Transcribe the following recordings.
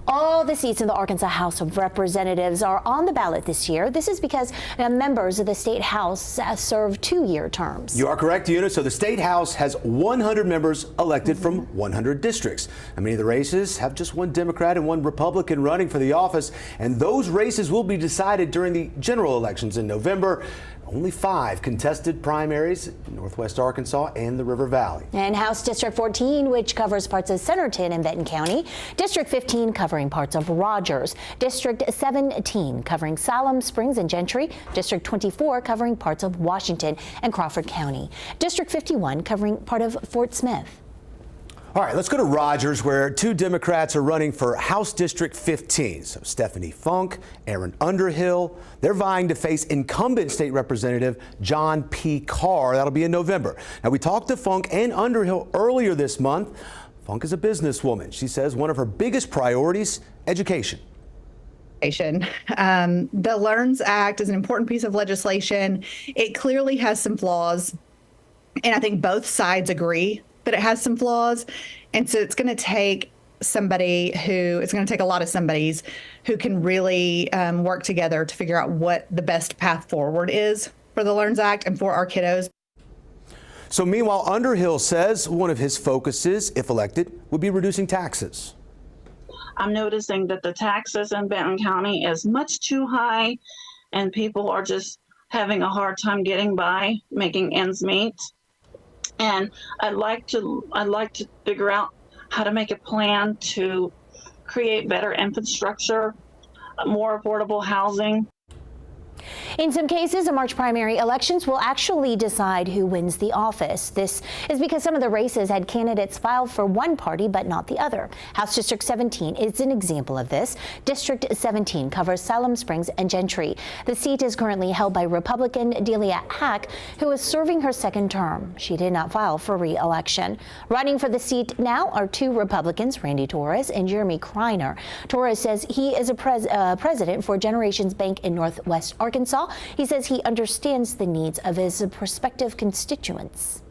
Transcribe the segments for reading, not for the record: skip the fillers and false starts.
All the seats in the Arkansas House of Representatives are on the ballot this year. This is because members of the state house serve 2-year terms. You are correct, Una. So the state house has 100 members elected from 100 districts. And many of the races have just one Democrat and one Republican running for the office. And those races will be decided during the general elections in November. Only 5 contested primaries in Northwest Arkansas and the River Valley. And House District 14, which covers parts of Centerton and Benton County. District 15 covering parts of Rogers. District 17 covering Salem, Springs, and Gentry. District 24 covering parts of Washington and Crawford County. District 51 covering part of Fort Smith. All right, let's go to Rogers, where 2 Democrats are running for House District 15. So Stephanie Funk, Aaron Underhill, they're vying to face incumbent state representative John P. Carr. That'll be in November. Now, we talked to Funk and Underhill earlier this month. Funk is a businesswoman. She says one of her biggest priorities, education. The LEARNS Act is an important piece of legislation. It clearly has some flaws, and I think both sides agree that it has some flaws. And so it's going to take a lot of somebodies who can really work together to figure out what the best path forward is for the LEARNS Act and for our kiddos. So meanwhile, Underhill says one of his focuses, if elected, would be reducing taxes. I'm noticing that the taxes in Benton County is much too high, and people are just having a hard time getting by, making ends meet. And I'd like to figure out how to make a plan to create better infrastructure, more affordable housing. In some cases, the March primary elections will actually decide who wins the office. This is because some of the races had candidates file for one party but not the other. House District 17 is an example of this. District 17 covers Salem, Springs, and Gentry. The seat is currently held by Republican Delia Hack, who is serving her second term. She did not file for re-election. Running for the seat now are 2 Republicans, Randy Torres and Jeremy Kreiner. Torres says he is a president for Generations Bank in Northwest Arkansas. He says he understands the needs of his prospective constituents.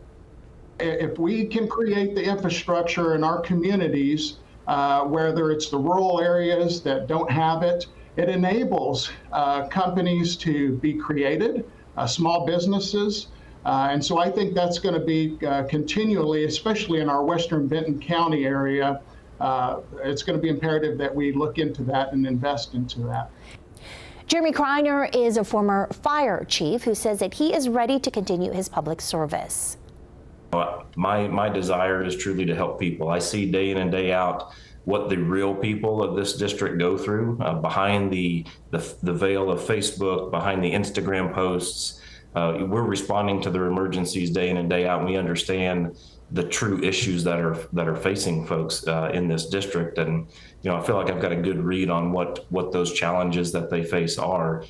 If we can create the infrastructure in our communities, whether it's the rural areas that don't have it, it enables companies to be created, small businesses. And so I think that's going to be continually, especially in our western Benton County area, it's going to be imperative that we look into that and invest into that. Jeremy Kreiner is a former fire chief who says that he is ready to continue his public service. My desire is truly to help people. I see day in and day out what the real people of this district go through behind the veil of Facebook, behind the Instagram posts. We're responding to their emergencies day in and day out, and we understand the true issues that are facing folks in this district. And I feel like I've got a good read on what those challenges that they face are.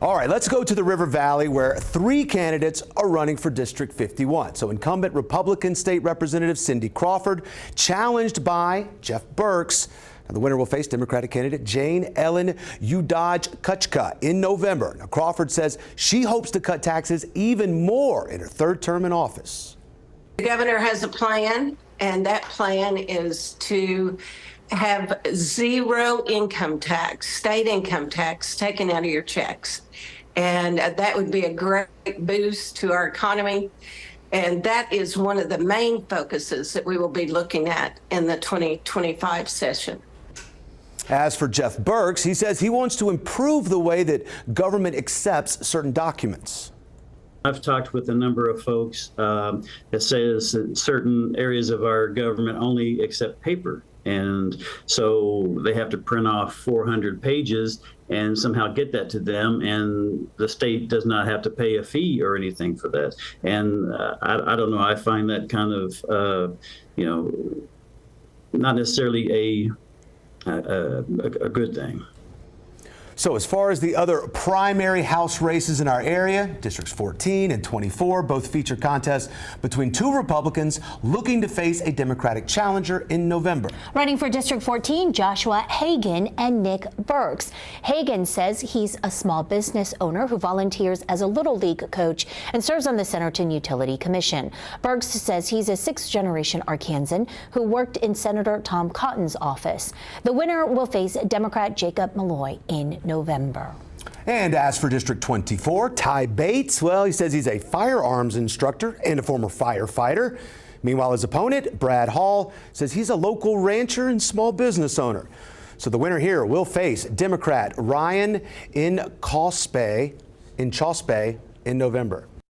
All right, let's go to the River Valley, where 3 candidates are running for District 51. So incumbent Republican State Representative Cindy Crawford, challenged by Jeff Burks. Now, the winner will face Democratic candidate Jane Ellen Udaj-Kutchka in November. Now, Crawford says she hopes to cut taxes even more in her 3rd term in office. The governor has a plan, and that plan is to have 0 income tax, state income tax, taken out of your checks. And that would be a great boost to our economy. And that is one of the main focuses that we will be looking at in the 2025 session. As for Jeff Burks, he says he wants to improve the way that government accepts certain documents. I've talked with a number of folks that says that certain areas of our government only accept paper. And so they have to print off 400 pages and somehow get that to them. And the state does not have to pay a fee or anything for that. And I don't know, I find that kind of, not necessarily a good thing. So as far as the other primary House races in our area, Districts 14 and 24 both feature contests between two Republicans looking to face a Democratic challenger in November. Running for District 14, Joshua Hagan and Nick Burks. Hagan says he's a small business owner who volunteers as a Little League coach and serves on the Centerton Utility Commission. Burks says he's a sixth-generation Arkansan who worked in Senator Tom Cotton's office. The winner will face Democrat Jacob Malloy in November. And as for District 24, Ty Bates, well, he says he's a firearms instructor and a former firefighter. Meanwhile, his opponent, Brad Hall, says he's a local rancher and small business owner. So the winner here will face Democrat Ryan in Chospe in November.